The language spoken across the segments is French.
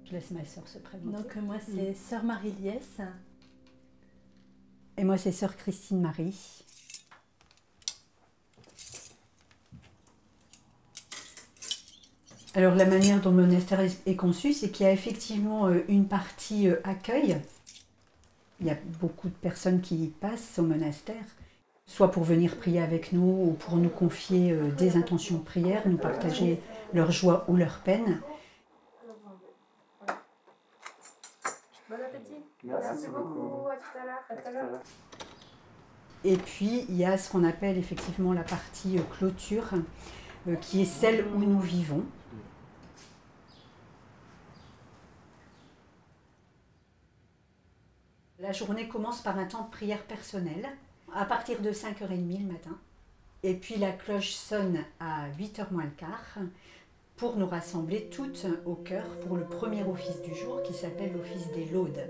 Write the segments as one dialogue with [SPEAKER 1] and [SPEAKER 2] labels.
[SPEAKER 1] Je laisse ma sœur se présenter.
[SPEAKER 2] Donc moi c'est sœur Marie-Liesse.
[SPEAKER 1] Et moi c'est sœur Christine Marie. Alors la manière dont le monastère est conçu, c'est qu'il y a effectivement une partie accueil. Il y a beaucoup de personnes qui passent au monastère, soit pour venir prier avec nous ou pour nous confier des intentions de prière, nous partager leur joie ou leur peine.
[SPEAKER 3] Bon appétit. Merci beaucoup. À tout à l'heure.
[SPEAKER 1] Et puis il y a ce qu'on appelle effectivement la partie clôture, qui est celle où nous vivons. La journée commence par un temps de prière personnelle, à partir de 5h30 le matin. Et puis la cloche sonne à 8h moins le quart pour nous rassembler toutes au chœur pour le premier office du jour qui s'appelle l'office des laudes.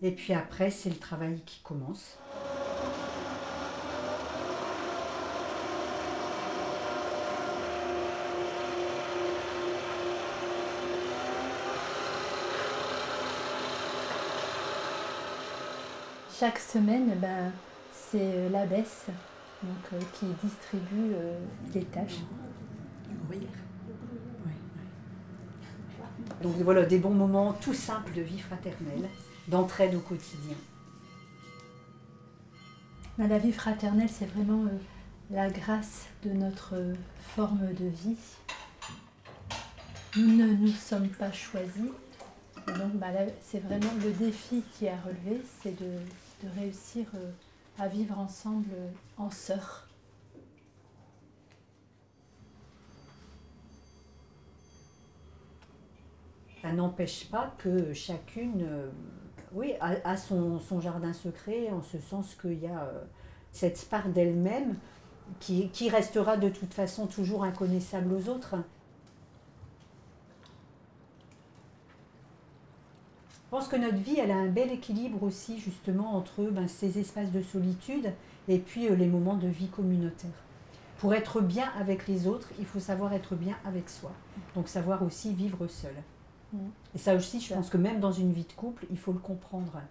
[SPEAKER 1] Et puis après, c'est le travail qui commence.
[SPEAKER 2] Chaque semaine, c'est l'abbesse qui distribue les tâches.
[SPEAKER 1] Donc voilà, des bons moments tout simples de vie fraternelle, d'entraide au quotidien.
[SPEAKER 2] La vie fraternelle, c'est vraiment la grâce de notre forme de vie. Nous ne nous sommes pas choisis. Et donc c'est vraiment le défi qui est à relever, c'est de réussir à vivre ensemble en sœurs.
[SPEAKER 1] Ça n'empêche pas que chacune a son jardin secret, en ce sens qu'il y a cette part d'elle-même qui restera de toute façon toujours inconnaissable aux autres. Je pense que notre vie, elle a un bel équilibre aussi justement entre ces espaces de solitude et puis les moments de vie communautaire. Pour être bien avec les autres, il faut savoir être bien avec soi. Donc savoir aussi vivre seul. Et ça aussi, je pense que même dans une vie de couple, il faut le comprendre.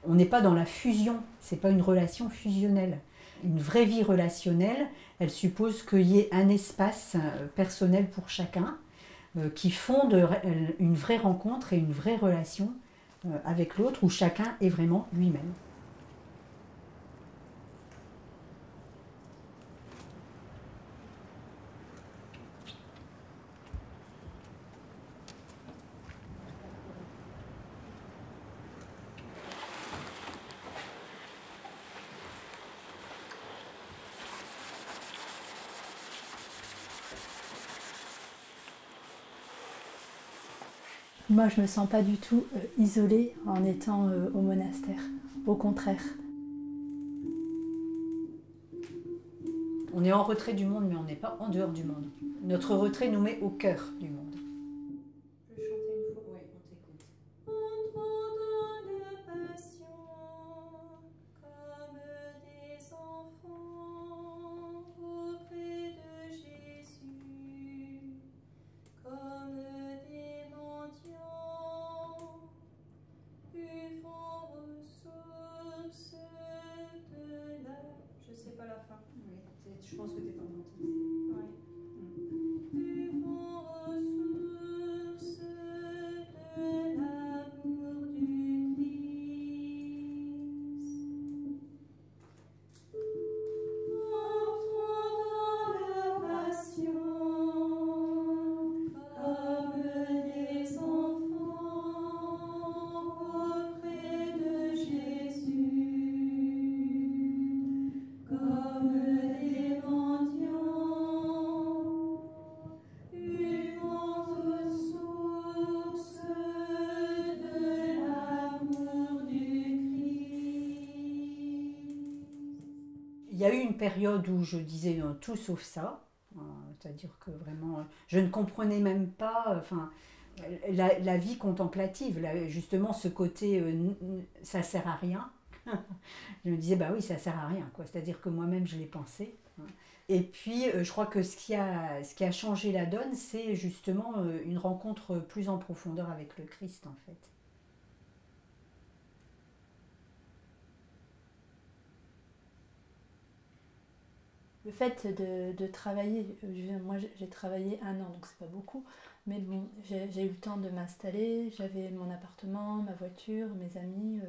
[SPEAKER 1] On n'est pas dans la fusion, c'est pas une relation fusionnelle. Une vraie vie relationnelle, elle suppose qu'il y ait un espace personnel pour chacun qui fonde une vraie rencontre et une vraie relation avec l'autre où chacun est vraiment lui-même.
[SPEAKER 2] Moi, je ne me sens pas du tout isolée en étant au monastère. Au contraire.
[SPEAKER 1] On est en retrait du monde, mais on n'est pas en dehors du monde. Notre retrait nous met au cœur du monde.
[SPEAKER 3] Je vais chanter une fois.
[SPEAKER 1] Oui, on t'écoute.
[SPEAKER 3] Entre de passion, comme des enfants auprès de Jésus, comme des mendiants, buvons ressources de la... Je sais pas la fin.
[SPEAKER 1] Oui, je pense que tu es pas mentiste.
[SPEAKER 3] Ouais. Buvons ressources de l'amour du Christ. Entrons dans la passion, comme des enfants auprès de Jésus, comme des mendiants. Buvons aux sources de l'amour du Christ.
[SPEAKER 1] Il y a eu une période où je disais tout sauf ça, c'est-à-dire que vraiment je ne comprenais même pas, la vie contemplative, justement ce côté ça sert à rien. Je me disais, bah oui, ça sert à rien, quoi. C'est-à-dire que moi-même, je l'ai pensé. Et puis, je crois que ce qui a changé la donne, c'est justement une rencontre plus en profondeur avec le Christ, en fait.
[SPEAKER 2] Le fait de travailler, moi j'ai travaillé 1 an, donc c'est pas beaucoup, mais bon, j'ai eu le temps de m'installer, j'avais mon appartement, ma voiture, mes amis.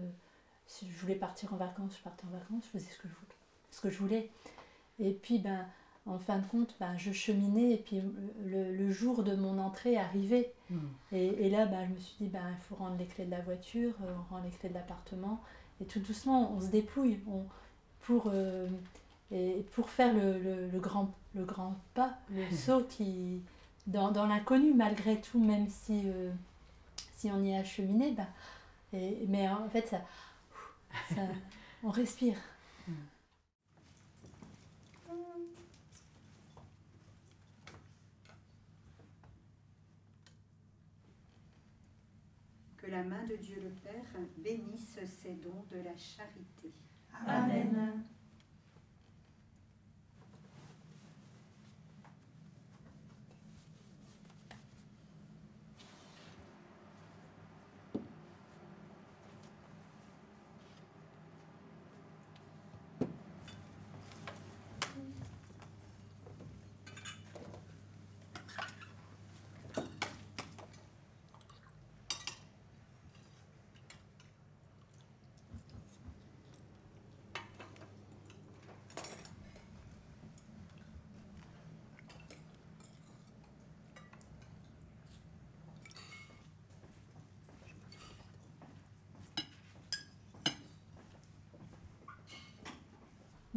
[SPEAKER 2] Si je voulais partir en vacances, je partais en vacances, je faisais ce que je voulais. Et puis, en fin de compte, je cheminais, et puis le jour de mon entrée arrivait. Et là, je me suis dit, il faut rendre les clés de la voiture, on rend les clés de l'appartement, et tout doucement, on se dépouille pour faire le grand pas, le saut dans l'inconnu, malgré tout, même si on y a cheminé. Mais en fait, ça, on respire.
[SPEAKER 1] Que la main de Dieu le Père bénisse ces dons de la charité.
[SPEAKER 2] Amen.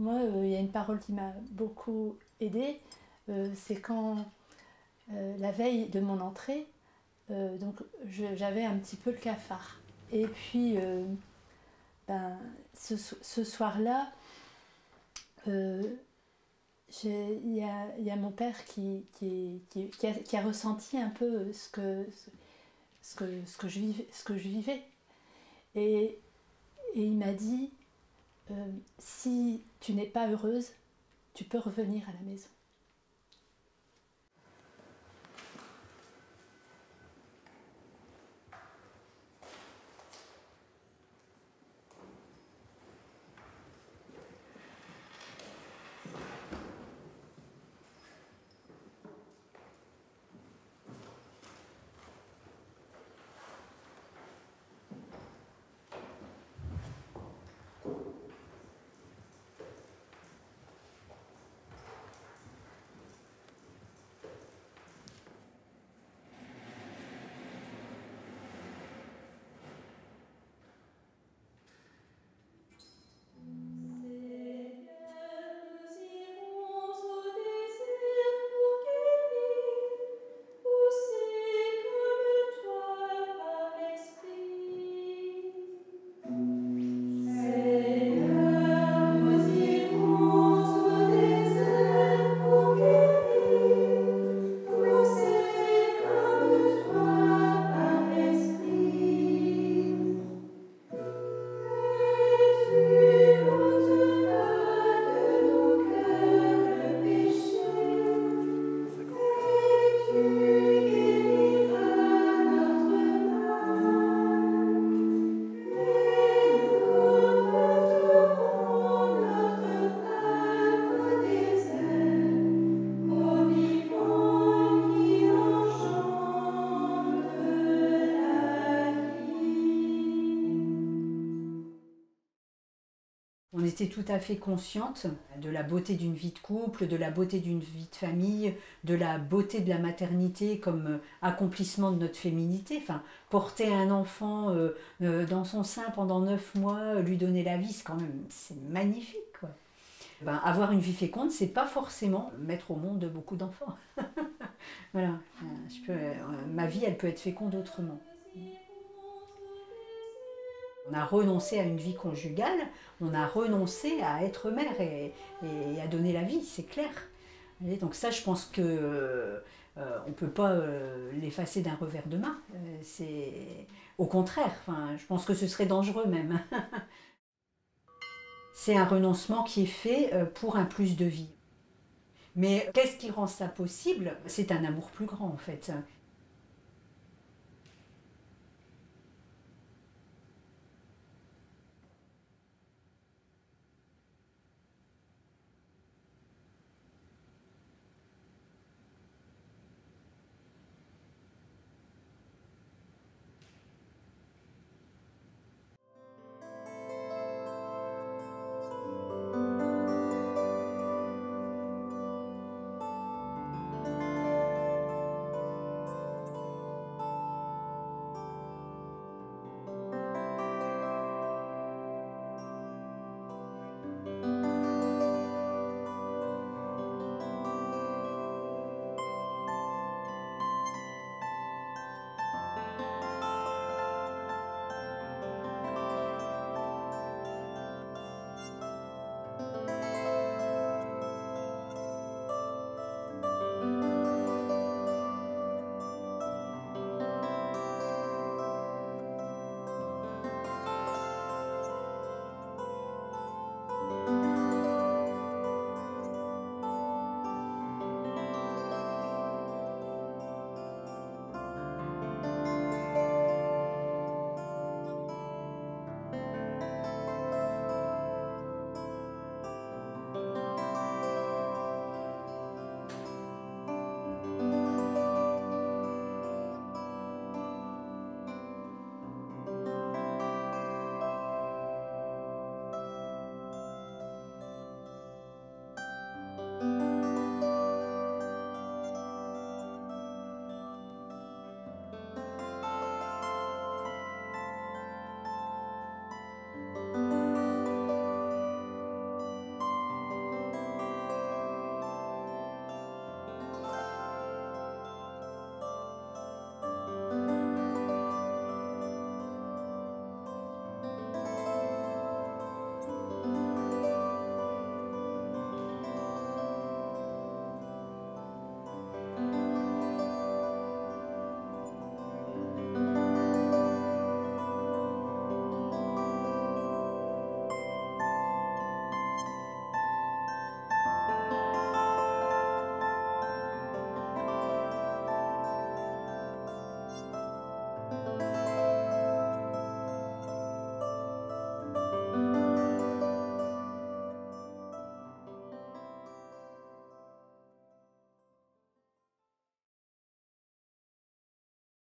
[SPEAKER 2] Moi, il y a une parole qui m'a beaucoup aidée, c'est quand, la veille de mon entrée, donc j'avais un petit peu le cafard. Et puis, ce soir-là, il y a mon père qui a ressenti un peu ce que je vivais. Et il m'a dit, si tu n'es pas heureuse, tu peux revenir à la maison.
[SPEAKER 1] On était tout à fait consciente de la beauté d'une vie de couple, de la beauté d'une vie de famille, de la beauté de la maternité comme accomplissement de notre féminité. Enfin, porter un enfant dans son sein pendant 9 mois, lui donner la vie, c'est magnifique, quoi. Avoir une vie féconde, c'est pas forcément mettre au monde beaucoup d'enfants. Voilà, ma vie, elle peut être féconde autrement. On a renoncé à une vie conjugale, on a renoncé à être mère et à donner la vie, c'est clair. Et donc ça, je pense que on ne peut pas l'effacer d'un revers de main. C'est au contraire, enfin, je pense que ce serait dangereux même. C'est un renoncement qui est fait pour un plus de vie. Mais qu'est-ce qui rend ça possible? C'est un amour plus grand en fait.